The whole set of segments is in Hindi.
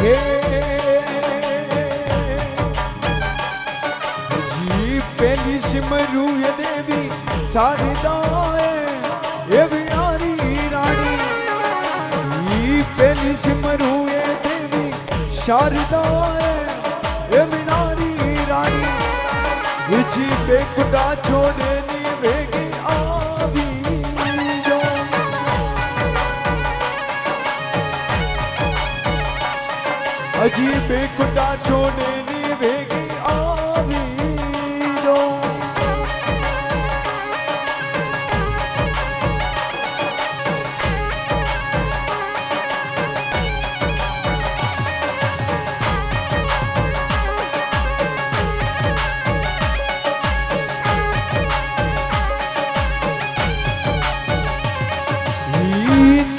હે જી પેલી સિમરું એ દેવી શારદાએ એ વિહારી રાણી ઈ પેલી સિમરું એ દેવી શારદાએ એ વિહારી રાણી જી બેકુટા છોડે ની ભેગી આવી જો હજી બેકુટા છોડે ની ભેગી આવી જો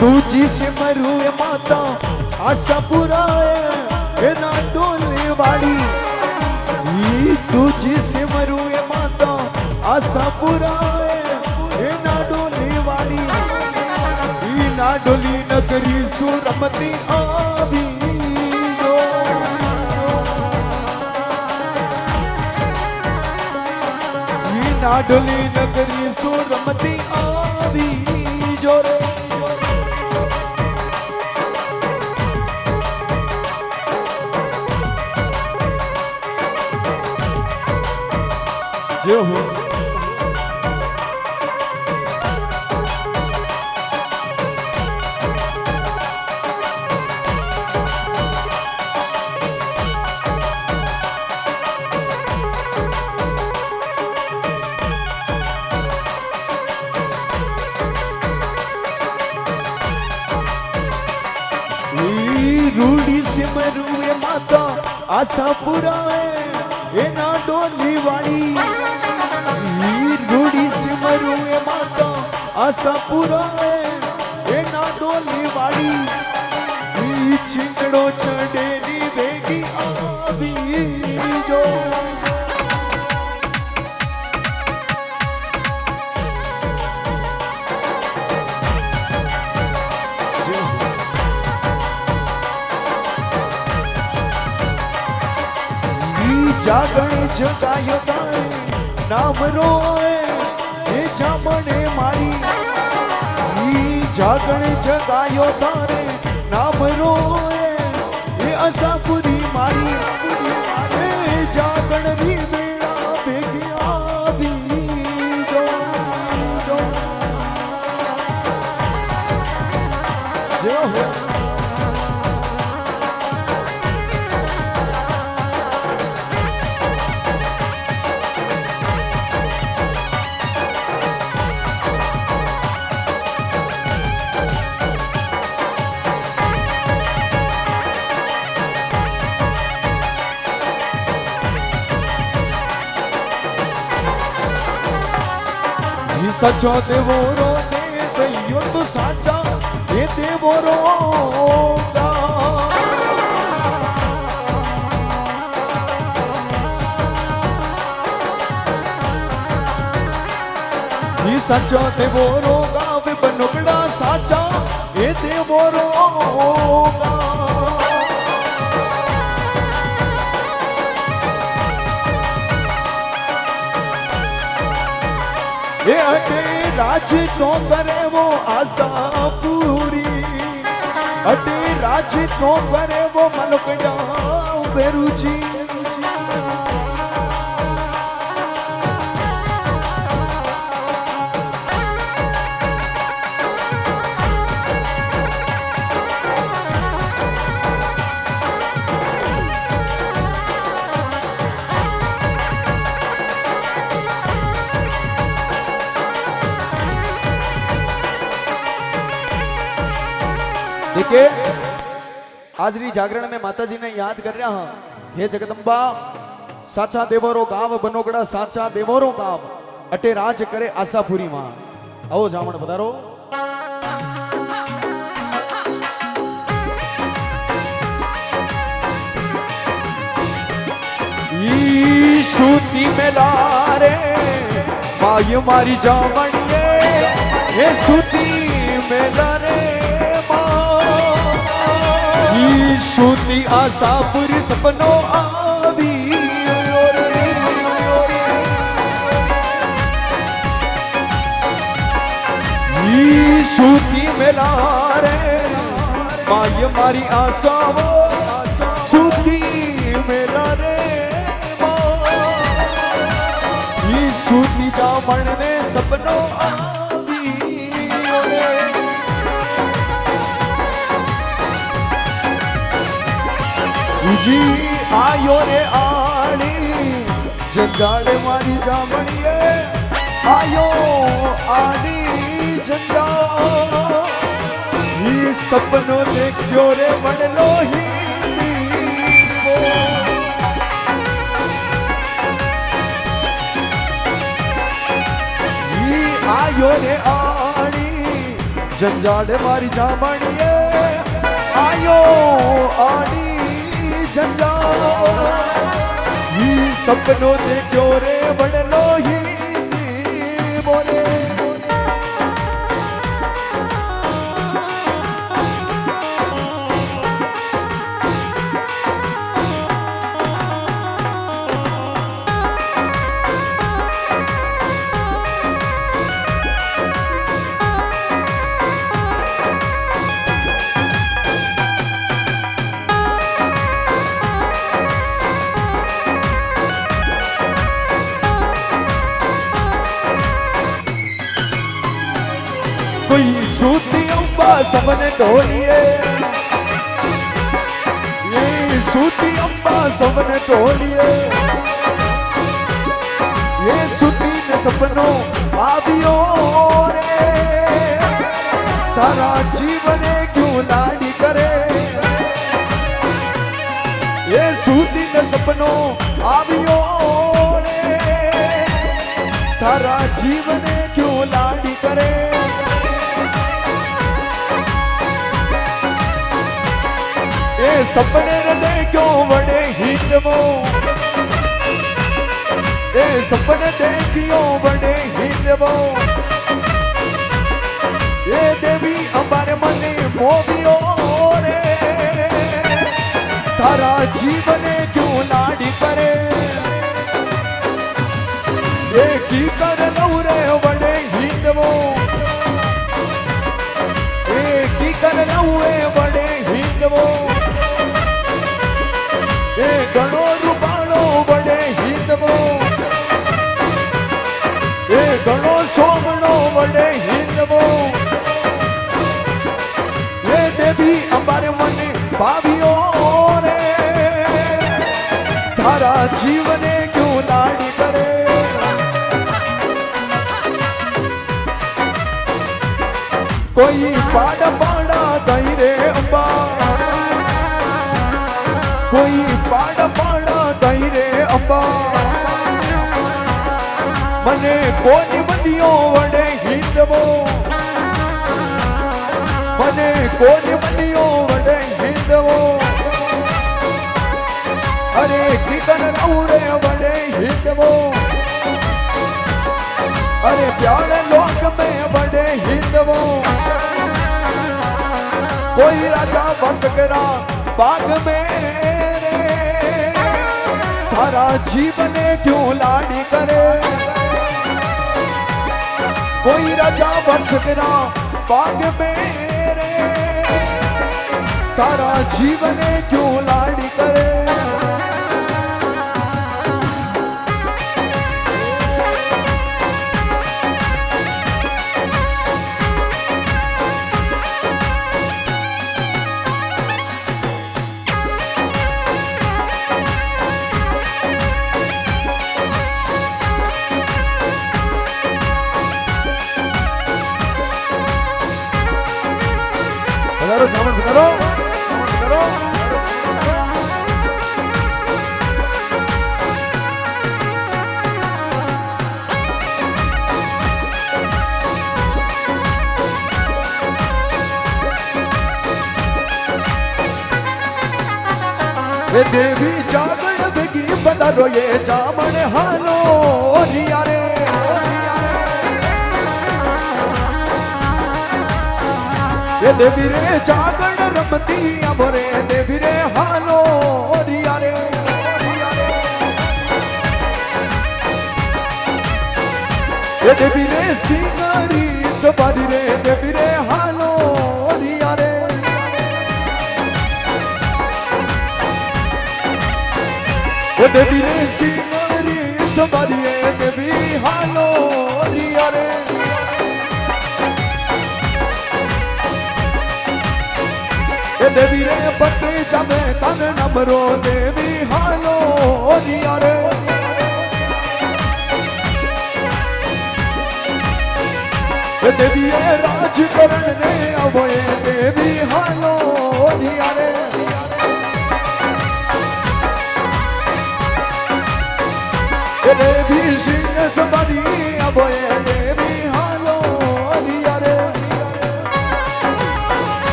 तुझी से मरू ए माता आशापुरा ए ना डोले वाली तुझी से मरू ए माता आशापुरा ए ना डोले वाली ना डोली नगरी सुरमती आवी जो ना डोली नगरी सुरमती आवी जो रे जो हो रूड़ी से मरुए माता आशापुरा ए ना डोली वाली रूड़ी से मरुए माता आशापुरा ए ना डोली वाली छिंगड़ो चढ़े नी बेगी आवी जो जागण जगायो तारे नाम रोए ये जामने मारी जागण जगायो तारे नाम रोए ये आशापुरी मारी जागण भी मेरा भेगी आवी जो जो हो सचो देवोरो ने गयो तो साचा ये देवोरो ये सचो देवोरो गावे बनोगड़ा साचा ये देवोरो ये अटे राज तो करे वो आशा पूरी अटे राज तो करे वो मनोकड़ा बेरुची देखिए आज री जागरण में माता जी ने याद कर रहा हूं हे जगदम्बा साचा देवरो गाव बनोगड़ा साचा देवरो गाव अटे राज करे आशापुरी मां आओ जामण पधारो सूती में लारे माय मारी जावणिए ये सूती में लारे सूती आशा पूरी सपनो आवी सूती मेला रे माय मारी आशाओ सूती मेला रे सूती जामण ने सपनो आवी जी आयो रे आली जंजाड़ मारी जामणिए आयो आली जंजाड़ ही सपनो देखो रे वडलो ही आयो रे आली जंजाड़ मारी जामणिए आयो आली जंजाड़ ही सपनो देखो रे वडलो ही बोले कोई सूती अम्बा सबने ढोलिए ये सूती अम्बा सबने ढोलिए ये सूती ने सपनों आवियो रे तारा जीवन क्यों लाड़ी करे ये सूती ने सपनों आवियो रे तारा जीवन क्यों लाड़ी करे ये सपने रदे क्यों बड़े हिंदवो ये सपने देखियो बड़े हिंदवो ये देवी हमारे मने मोबियो रे तारा जीवन क्यों लाड़ी करे ये की कर लऊ रे बड़े हिंदवो ये की कर लऊ बड़े हिंदवो ए गणो रूपाणो बड़े हिंदवो ए गणो सोमणो बड़े हिंदवो ये देवी हमारे मन भावियो रे तारा जीवन क्यों लाड़ी करे कोई पाड़ा पाड़ा दई रे अम्बा कोई पाड़ा पाड़ा दई रे अम्बा मने कोनी बनियो वडे हिंदवो मने कोनी बनियो वडे हिंदवो अरे कितन रौरे वडे हिंदवो अरे प्यारे लोक में वडे हिंदवो कोई राजा बस करा बाग में तारा जीवन क्यों लाड़ी करे कोई राजा बस गिरा बाग मेरे तारा जीवन क्यों लाड़ी करे सामान करो देवी जागण बेगी बदलो ये जामण हालो रिया रे ये देवी रे जागण रमती अबरे देवी रे सिंगारी सवारी रे देवी रे हालो रिया रे ओ देवी रे सिंगारी सवारी रे देवी हालो रिया रे ए देवी रे पति जावे तन नमरो देवी हालो रिया रे देवी राज करण ने अवय देवी हालो रिया रे देवी सिंह सवारी अवय देवी हालो रिया रे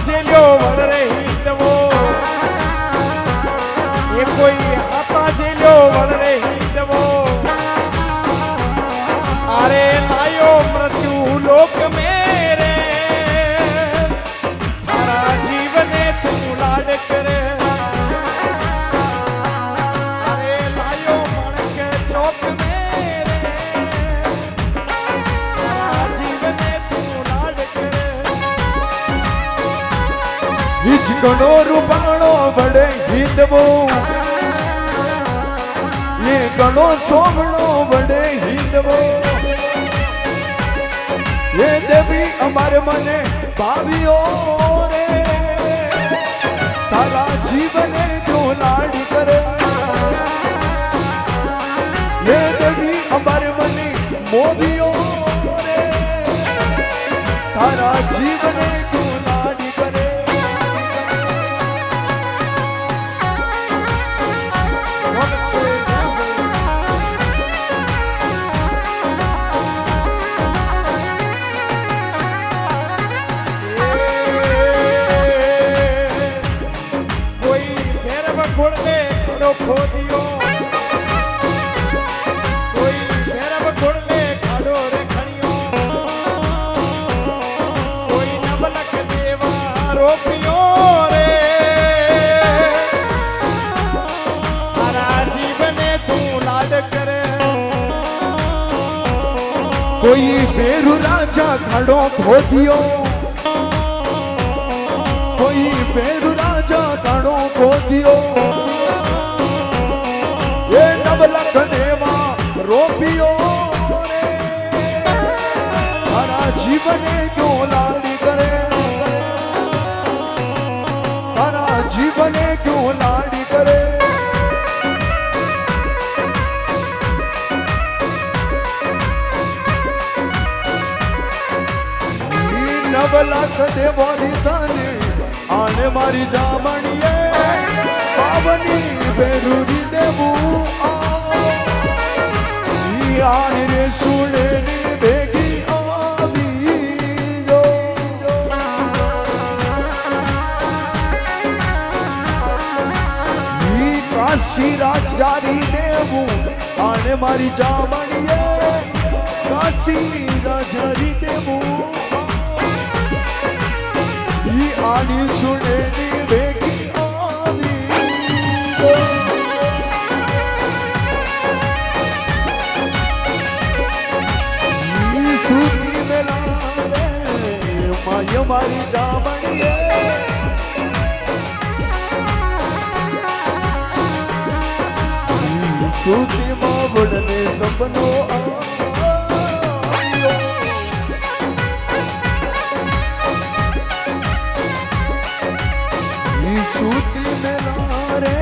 જેલ્યો વળ રે હિંદવો એ કોઈ હાથા જેલ્યો વળ રે હિંદવો અરે લાયો મૃત્યુ લોક મેરે તારા જીવને તું લાડ કરે અરે લાયો મણક ચોક મેરે તારા જીવને તું લાડ કરે बीच गणो रूपाणो बड़े हिंदवो ये गणो सोमणो बड़े हिंदवो ये देवी अमारे मने भावियो रे तारा जीवने जो लाड़ी करे ये देवी अमारे मने मोदियो रे तारा जीवने जो लाड़ी करे खोदियो कोई भैरव खुड़ले खाड़ो रे खड़ियो कोई नवलक देवा रोपियो रे तारा जीवने तू लाड करे कोई बेरु राजा खड़ो खोदियो कोई बेरु राजा खड़ो खोदियो ये नवलख देवा रोपियो रे तारा जीवने क्यों लाड़ी करे तारा जीवने क्यों लाड़ी करे नवलख देवा थाने आने मारी जामणिए पावनी बेरूरी देवू आने रे सुने बेगी आवी जो काशी राजारी देवू आने मारी जामणिए काशी राजारी देवू आनी सुने बेगी आवी जो सूती मिला रे माय मारी जामणिए सूती मावड़ने सपनो आयो सूती मिला रे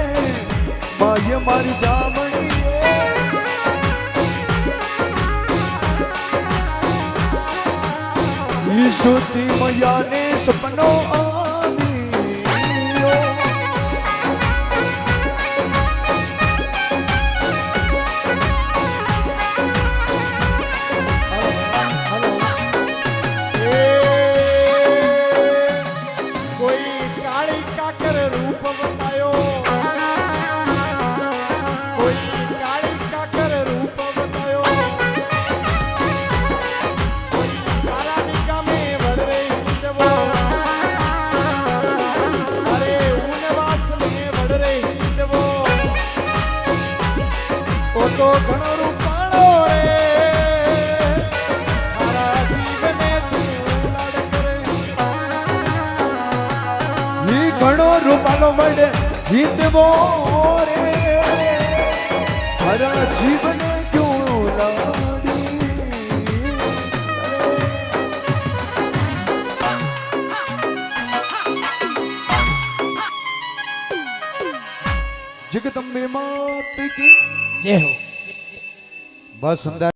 माय मारी जामणिए सूती मैया ने सपनो आवियो રૂપાલો મળે જીતવો રે હરા જીવન ક્યું લાડી જગદંબે માત કી જય હો બસ સુંદર